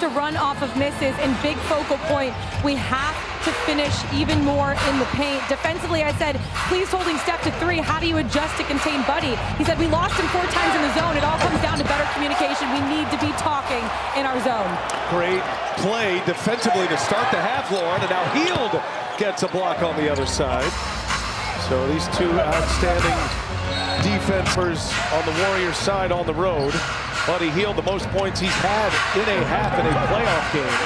to run off of misses and big focal point. We have to finish even more in the paint. Defensively, I said, please holding Steph to 3. How do you adjust to contain Buddy? He said, we lost him 4 times in the zone. It all comes down to better communication. We need to be talking in our zone. Great play defensively to start the half, Lauren, and now Hield gets a block on the other side. So these two outstanding defenders on the Warriors side on the road. Buddy Hield, the most points he's had in a half in a playoff game.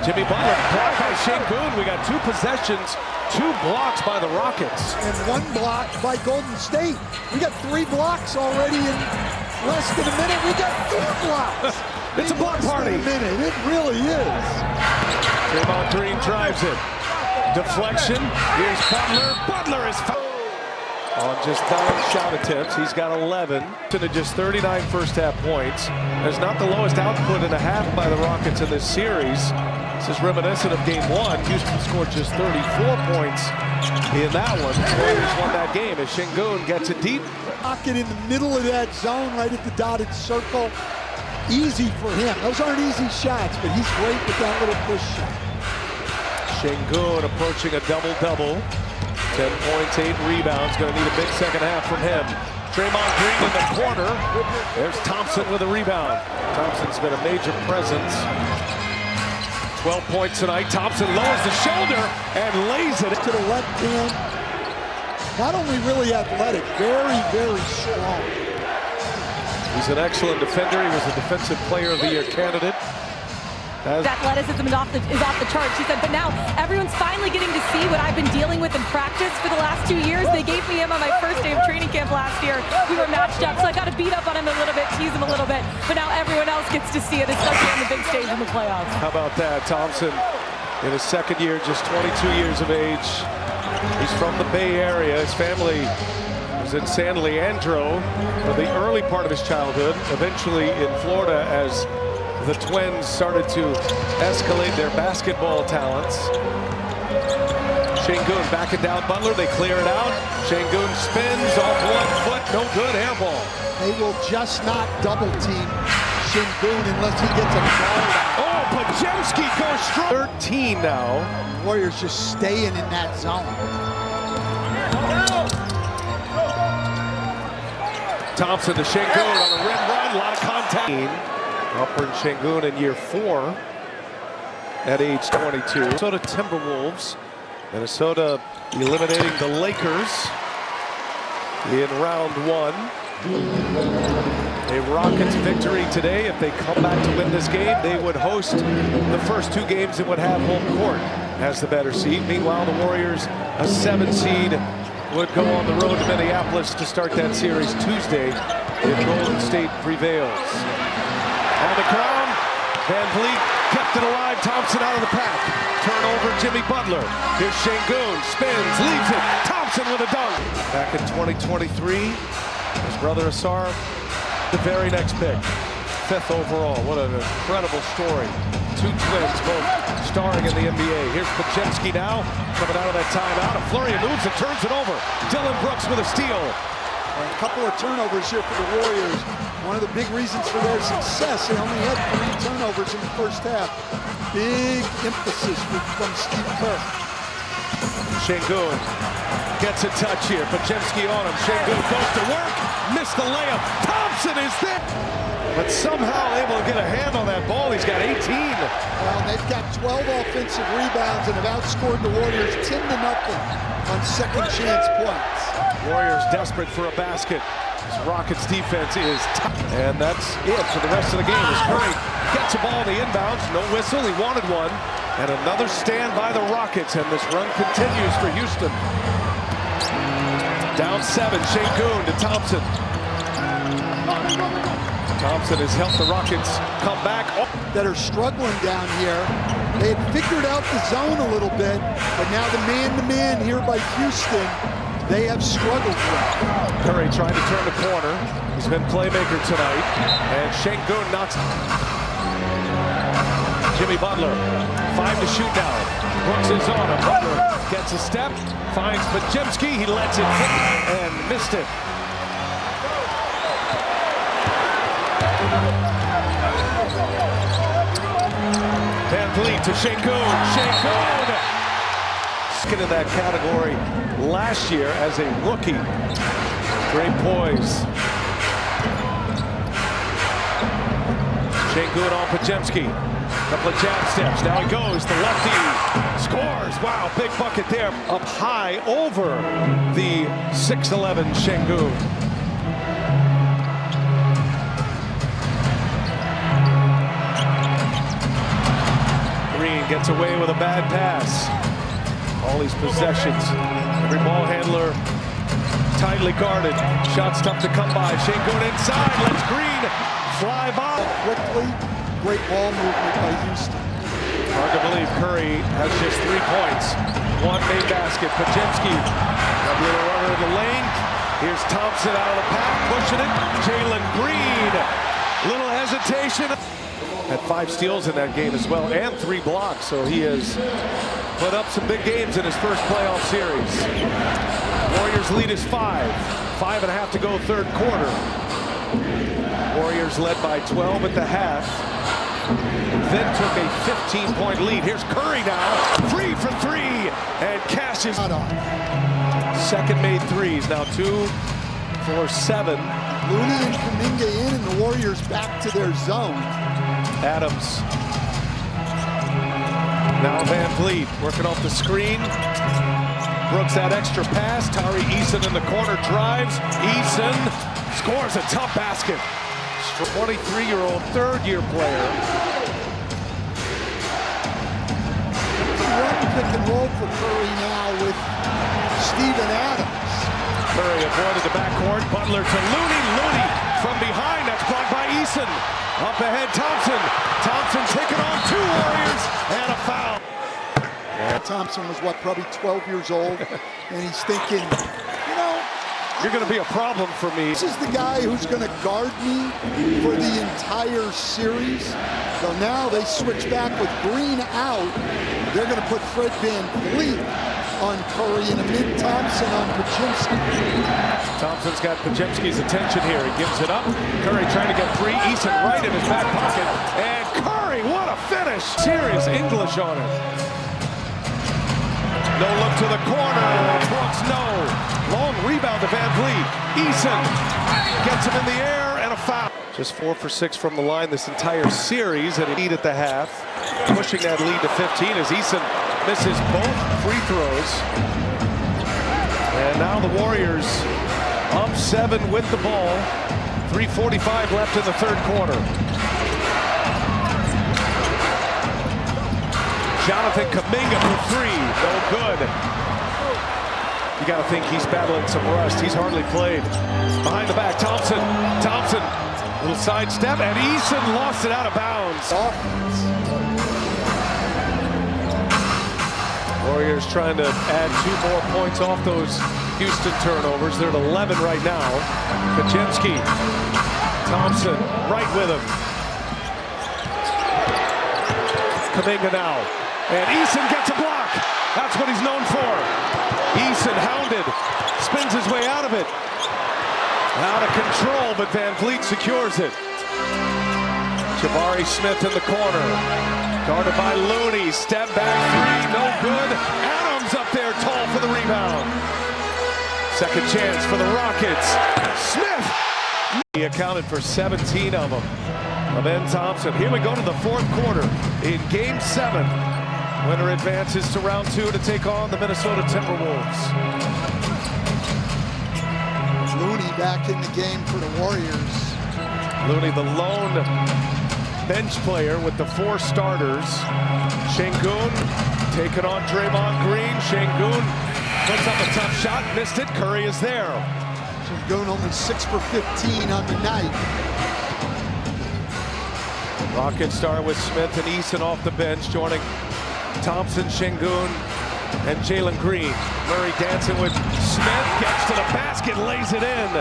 Jimmy Butler blocked by Şengün. We got 2 possessions, 2 blocks by the Rockets. And 1 block by Golden State. We got 3 blocks already in less than a minute. We got 4 blocks. It's a block party. In a minute. It really is. Draymond Green drives it. Deflection. Here's Butler. Butler is fouled on just 9 shot attempts. He's got 11 to just 39 first half points. There's not the lowest output in a half by the Rockets in this series. This is reminiscent of game 1. Houston scored just 34 points in that one. The Warriors won that game as Şengün gets it deep. Pocket in the middle of that zone, right at the dotted circle. Easy for him. Those aren't easy shots, but he's great with that little push shot. Şengün approaching a double-double. 10 points, 8 rebounds. Going to need a big second half from him. Draymond Green in the corner. There's Thompson with a rebound. Thompson's been a major presence. 12 points tonight. Thompson lowers the shoulder and lays it to the left hand. Not only really athletic, very, very strong. He's an excellent defender. He was a Defensive Player of the Year candidate. His athleticism is off the charts. He said, but now everyone's finally getting to see what I've been dealing with in practice for the last 2 years. They gave me him on my first day of training camp last year. We were matched up, so I got to beat up on him a little bit, tease him a little bit. But now everyone else gets to see it, especially on the big stage in the playoffs. How about that? Thompson in his second year, just 22 years of age. He's from the Bay Area. His family was in San Leandro for the early part of his childhood, eventually in Florida as the Twins started to escalate their basketball talents. Şengün backing down Butler. They clear it out. Şengün spins off 1 foot. No good. Air ball. They will just not double team Şengün unless he gets a ball. Oh, Podziemski goes strong. 13 now. Warriors just staying in that zone. Thompson to Şengün on a rim run. A lot of contact. Alperen Şengün in year 4 at age 22. Minnesota Timberwolves. Minnesota eliminating the Lakers in round 1. A Rockets victory today. If they come back to win this game, they would host the first 2 games and would have home court as the better seed. Meanwhile, the Warriors, a 7 seed, would go on the road to Minneapolis to start that series Tuesday if Golden State prevails. On the ground, Van Vliet kept it alive. Thompson out of the pack. Turnover, Jimmy Butler. Here's Şengün, spins, leaves it. Thompson with a dunk. Back in 2023, his brother Asar, the very next pick. 5th overall. What an incredible story. 2 twins, both starring in the NBA. Here's Podziemski now, coming out of that timeout. A flurry of moves and turns it over. Dylan Brooks with a steal. A couple of turnovers here for the Warriors. One of the big reasons for their success, they only had 3 turnovers in the first half. Big emphasis from Steve Kerr. Şengün gets a touch here. Podziemski on him. Şengün goes to work. Missed the layup. Thompson is there. But somehow able to get a hand on that ball. He's got 18. Well, they've got 12 offensive rebounds and have outscored the Warriors 10-0 on second chance points. Warriors desperate for a basket. Rockets defense is tough. And that's it for the rest of the game. It's great. Gets a ball in the inbounds. No whistle. He wanted one. And another stand by the Rockets. And this run continues for Houston. Down 7. Şengün to Thompson. Thompson has helped the Rockets come back. That are struggling down here. They had figured out the zone a little bit. But now the man-to-man here by Houston, they have struggled with. Curry trying to turn the corner. He's been playmaker tonight. And Şengün knocks. Jimmy Butler, 5 to shoot now. Brooks is on him. Butler gets a step, finds Podziemski. He lets it hit and missed it. Vliet to Şengün. Şengün! Second in that category last year as a rookie. Great poise. Şengün on Pajemski. Couple of jab steps. Now he goes. The lefty scores. Wow, big bucket there. Up high over the 6'11 Şengün. Green gets away with a bad pass. All these possessions. Every ball handler tightly guarded. Shots tough to come by. Şengün inside. Lets Green fly by. Quickly, great ball movement by Houston. Hard to believe Curry has just 3 points. One made basket. Pajemski, a little runner in the lane. Here's Thompson out of the pack, pushing it. Jalen Green, little hesitation. Had 5 steals in that game as well, and 3 blocks. So he has put up some big games in his first playoff series. Warriors lead is 5. 5.5 to go, third quarter. Warriors led by 12 at the half. Then took a 15-point lead. Here's Curry now, free for 3, and cashes. Second made threes, now 2 for 7. Looney and Kuminga in, and the Warriors back to their zone. Adams. Now Van Vliet working off the screen. Brooks that extra pass. Tari Eason in the corner drives. Eason scores a tough basket. 23-year-old third-year player. One pick and roll for Curry now with Steven Adams. Curry avoided the backcourt. Butler to Looney. Looney from behind. That's blocked by Eason. Up ahead, Thompson. Thompson taking on 2 Warriors and a foul. Thompson was, what, probably 12 years old, and he's thinking, you know, you're going to be a problem for me. This is the guy who's going to guard me for the entire series. So now they switch back with Green out. They're going to put Fred Van Vliet on Curry and Amid Thompson on Pajemski. Thompson's got Pajemski's attention here. He gives it up. Curry trying to get free. Eason right in his back pocket. And Curry, what a finish. Serious English on it. No look to the corner. Brooks, no. Long rebound to Van Vliet. Eason gets him in the air and a foul. Just 4 for 6 from the line this entire series, and a lead at the half. Pushing that lead to 15 as Eason misses both free throws. And now the Warriors up 7 with the ball. 3:45 left in the third quarter. Jonathan Kuminga for 3, no good. You got to think he's battling some rust. He's hardly played. Behind the back, Thompson. Thompson, little sidestep, and Eason lost it out of bounds. Warriors trying to add 2 more points off those Houston turnovers. They're at 11 right now. Pajemski, Thompson, right with him. Kuminga now. And Eason gets a block. That's what he's known for. Eason hounded, spins his way out of it. Out of control, but Van Vliet secures it. Jabari Smith in the corner. Guarded by Looney. Step back 3, no good. Adams up there tall for the rebound. Second chance for the Rockets. Smith. He accounted for 17 of them. Ben Thompson. Here we go to the fourth quarter in Game 7. Winner advances to round 2 to take on the Minnesota Timberwolves. Looney back in the game for the Warriors. Looney, the lone bench player with the 4 starters. Şengün taking on Draymond Green. Şengün puts up a tough shot, missed it. Curry is there. Şengün only 6 for 15 on the night. Rockets start with Smith and Eason off the bench, joining Thompson, Şengün, and Jalen Green. Murray dancing with Smith, gets to the basket, lays it in.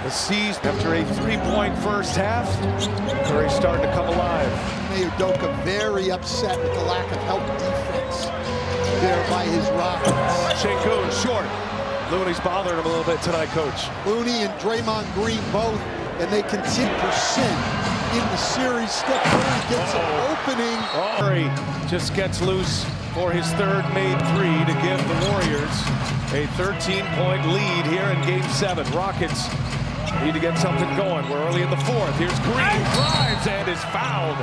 The C's, after a 3-point first half, Curry starting to come alive. Udoka very upset with the lack of help defense there by his Rockets. Şengün short. Looney's bothering him a little bit tonight, Coach. Looney and Draymond Green both, and they continue % in the series. Steph Curry gets an opening. Curry just gets loose for his third made three to give the Warriors a 13-point lead here in Game 7. Rockets need to get something going. We're early in the fourth. Here's Green, drives and is fouled.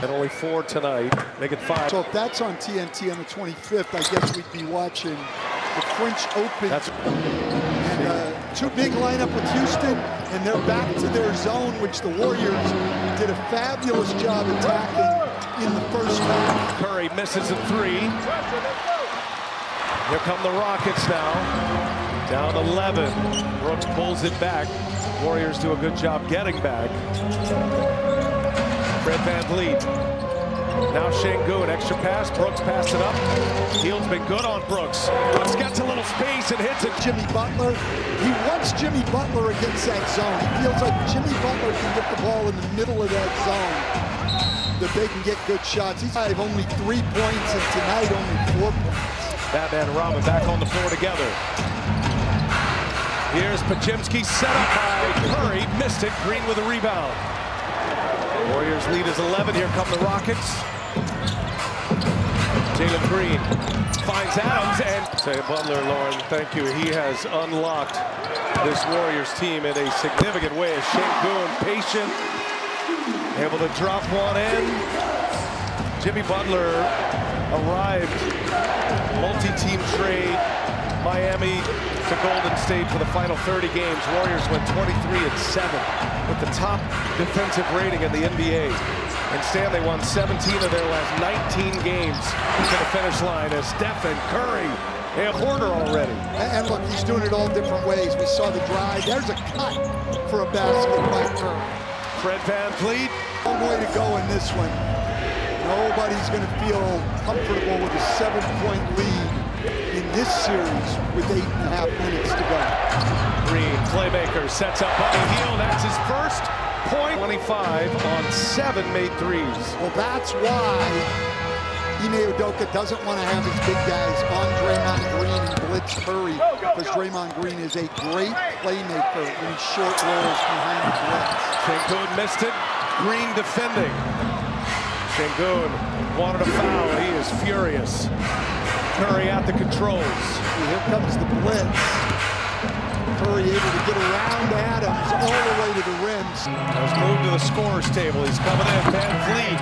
And only 4 tonight. Make it 5. So if that's on TNT on the 25th, I guess we'd be watching the French Open. And 2 big lineup with Houston, and they're back to their zone, which the Warriors did a fabulous job attacking in the first half. Curry misses a 3. Here come the Rockets now. Down 11. Brooks pulls it back. Warriors do a good job getting back. Fred VanVleet. Now Şengün, extra pass. Brooks passed it up. Hield's been good on Brooks. Brooks gets a little space and hits it. Jimmy Butler, he wants Jimmy Butler against that zone. He feels like Jimmy Butler can get the ball in the middle of that zone, that they can get good shots. He's had only 3 points, and tonight only 4 points. Batman and Robin back on the floor together. Here's Podziemski, set up by Curry, missed it. Green with a rebound. Warriors lead is 11. Here come the Rockets. Jalen Green finds Adams and say Butler, Lauren, thank you. He has unlocked this Warriors team in a significant way. Şengün patient, able to drop one in. Jimmy Butler arrived, multi-team trade, Miami to Golden State for the final 30 games. Warriors went 23-7 with the top defensive rating in the NBA. Instead, they won 17 of their last 19 games to the finish line as Steph and Curry and Porter already. And look, he's doing it all different ways. We saw the drive. There's a cut for a basket by Curry. Fred VanVleet. Long way to go in this one. Nobody's going to feel comfortable with a 7-point lead in this series with 8.5 minutes to go. Green, playmaker, sets up Buddy Hield. That's his first point. 25 on 7 made threes. Well, that's why Ime Udoka doesn't want to have his big guys on Draymond Green and blitz Curry, because Draymond Green is a great playmaker in short rolls behind the blitz. Şengün missed it. Green defending. Şengün wanted a foul. He is furious. Curry at the controls. Here comes the blitz. Curry able to get around Adams all the way to the rim. Has moved to the scorer's table. He's coming in. VanVleet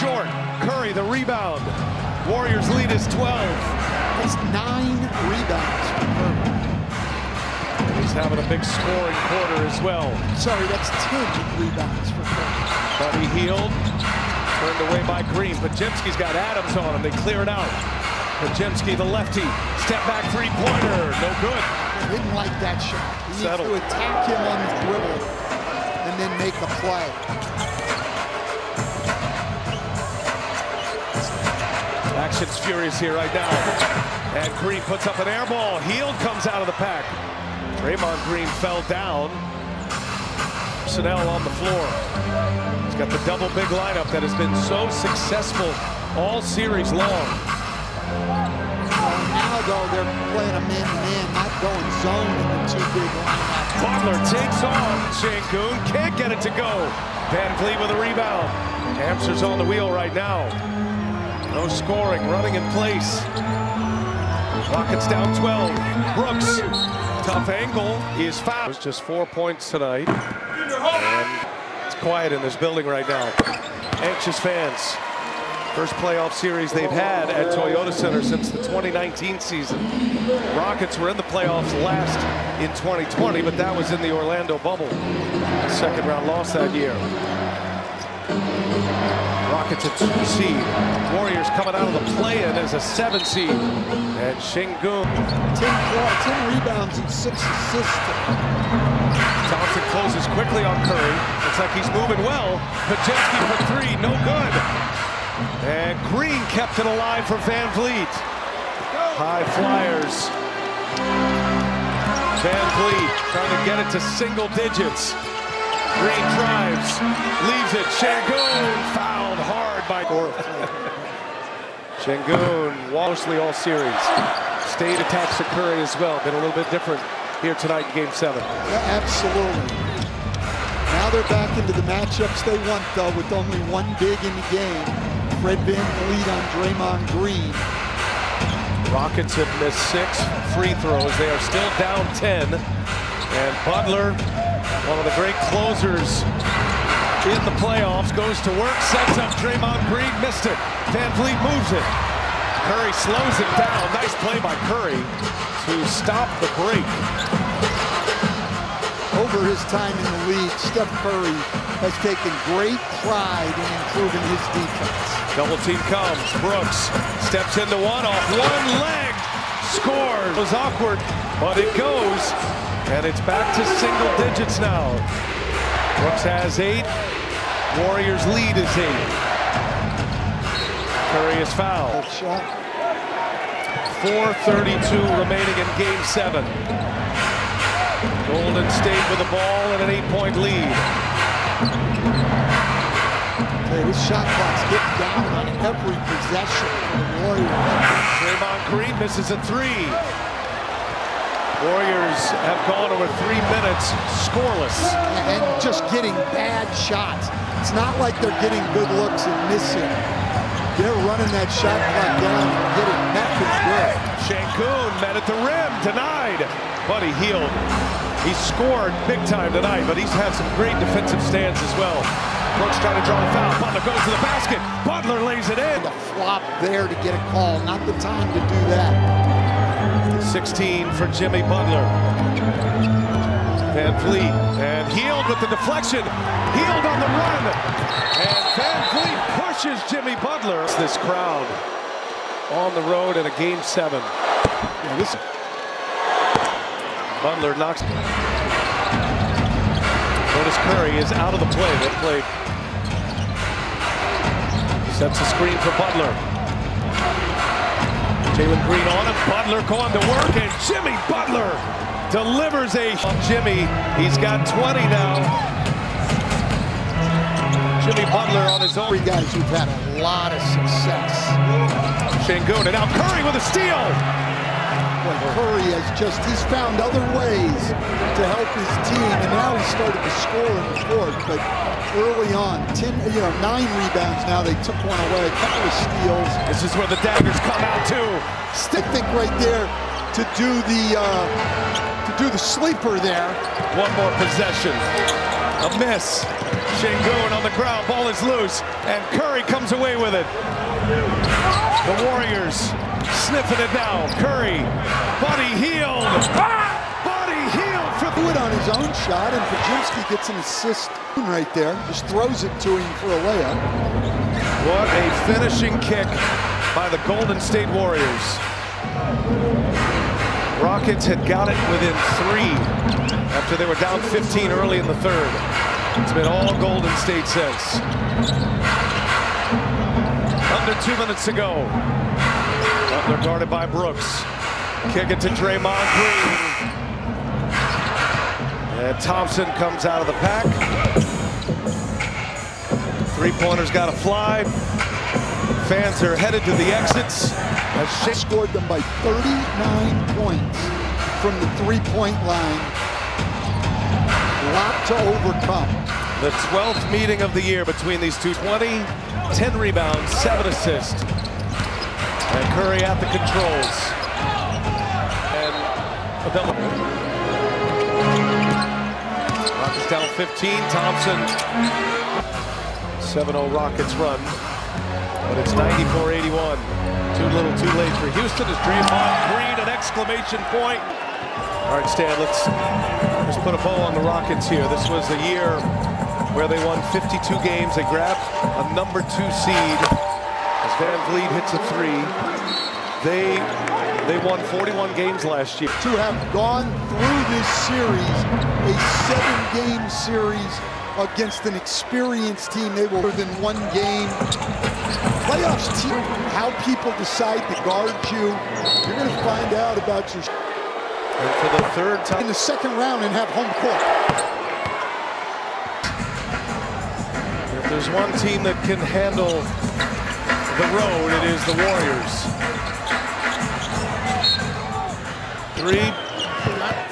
short. Curry the rebound. Warriors lead is 12. That's 9 rebounds for Curry. He's having a big scoring quarter as well. Sorry, that's 10 rebounds for Curry. Buddy Hield turned away by Green. Podziemski's got Adams on him. They clear it out. Podziemski, the lefty, step back three-pointer, no good. He didn't like that shot. He needs Settled. to attack him on the dribble and then make a play. Action's furious here right now. And Green puts up an air ball. Hield comes out of the pack. Draymond Green fell down. Personnel on the floor. He's got the double big lineup that has been so successful all series long. Now, though, they're playing a man-to-man, not going zone in the 2 big lineup. Butler takes on Şengün, can't get it to go. VanVleet with a rebound. Amster's on the wheel right now. No scoring, running in place. Rockets down 12. Brooks, tough angle, he is fouled. It's just 4 points tonight. And it's quiet in this building right now. Anxious fans. First playoff series they've had at Toyota Center since the 2019 season. Rockets were in the playoffs last in 2020, but that was in the Orlando bubble. Second round loss that year. Rockets a 2 seed. Warriors coming out of the play-in as a 7 seed. And Şengün. 10 rebounds and 6 assists. Thompson closes quickly on Curry. Looks like he's moving well. Podziemski for 3, no good. And Green kept it alive for VanVleet. High flyers. VanVleet trying to get it to single digits. Green drives, leaves it. Şengün fouled hard by Şengün, mostly all series. State attacks to Curry as well. Been a little bit different here tonight in Game 7. Yeah, absolutely. Now they're back into the matchups they want, though, with only one big in the game. Fred VanVleet on Draymond Green. Rockets have missed 6 free throws. They are still down 10. And Butler, one of the great closers in the playoffs, goes to work, sets up Draymond Green, missed it. VanVleet moves it. Curry slows it down. Nice play by Curry to stop the break. Over his time in the league, Steph Curry has taken great pride in improving his defense. Double team comes. Brooks steps into one, off one leg, scores. It was awkward, but it goes, and it's back to single digits now. Brooks has 8. Warriors lead is 8. Curry is fouled. Shot. 4:32 remaining in Game 7. Golden State with the ball and an 8-point lead. Hey, this shot clock's getting down on every possession for the Warriors. Draymond Green misses a 3. Warriors have gone over 3 minutes scoreless. And just getting bad shots. It's not like they're getting good looks and missing. They're running that shot clock down and getting nothing good. Sengun met at the rim, denied, but he healed. He scored big time tonight, but he's had some great defensive stands as well. Brooks trying to draw a foul. Butler goes to the basket. Butler lays it in. The flop there to get a call. Not the time to do that. 16 for Jimmy Butler. VanVleet, and Hield with the deflection. Hield on the run. And VanVleet pushes Jimmy Butler. This crowd on the road in a Game 7. Yeah, this Butler knocks. Notice Curry is out of the play. They played. Sets a screen for Butler. Jalen Green on him. Butler going to work, and Jimmy Butler delivers a Jimmy. He's got 20 now. Jimmy Butler on his own. 3 guys who've had a lot of success. Sengun, and now Curry with a steal. Boy, Curry has he's found other ways to help his team, and now he's started to score in the fourth. But early on, 9 rebounds now. They took one away, a couple of steals. This is where the daggers come out too. I think right there to do the sleeper there. One more possession. A miss. Sengun on the ground. Ball is loose, and Curry comes away with it. The Warriors sniffing it now. Curry, Buddy Hield. Buddy Hield for It on his own shot, and Pajimski gets an assist right there. Just throws it to him for a layup. What a finishing kick by the Golden State Warriors. Rockets had got it within 3 after they were down 15 early in the third. It's been all Golden State since. Under 2 minutes to go. Butler guarded by Brooks. Kick it to Draymond Green. And Thompson comes out of the pack. 3-pointers got to fly. Fans are headed to the exits. She scored them by 39 points from the 3-point line. A lot to overcome. The 12th meeting of the year between these two. 20, 10 rebounds, 7 assists. And Curry at the controls. And a double. Rockets down 15. Thompson. 7-0 Rockets run. But it's 94-81. Too little, too late for Houston as Draymond Green, an exclamation point. All right, Stan, let's just put a bow on the Rockets here. This was the year where they won 52 games. They grabbed a number 2 seed as VanVleet hits a 3. They won 41 games last year. To have gone through this series, a 7-game series against an experienced team, they were within 1 game. Playoffs team, how people decide to guard you, you're going to find out about your. And for the 3rd time in the 2nd round and have home court. If there's one team that can handle the road, it is the Warriors. 3,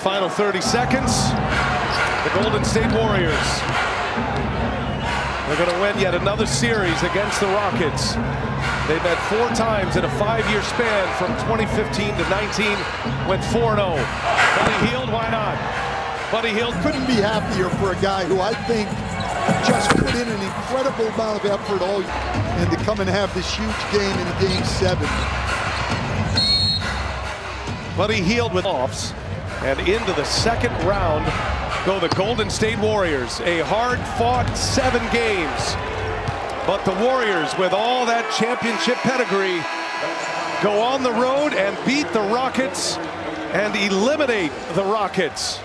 final 30 seconds. The Golden State Warriors They're going to win yet another series against the Rockets. They've met 4 times in a 5-year span from 2015 to 19, went 4-0. Buddy Hield, why not? Buddy Hield Couldn't be happier for a guy who I think just put in an incredible amount of effort all year, and to come and have this huge game in a Game 7. Buddy Hield with offs, and into the second round go the Golden State Warriors. A hard-fought 7 games, but the Warriors, with all that championship pedigree, go on the road and beat the Rockets and eliminate the Rockets.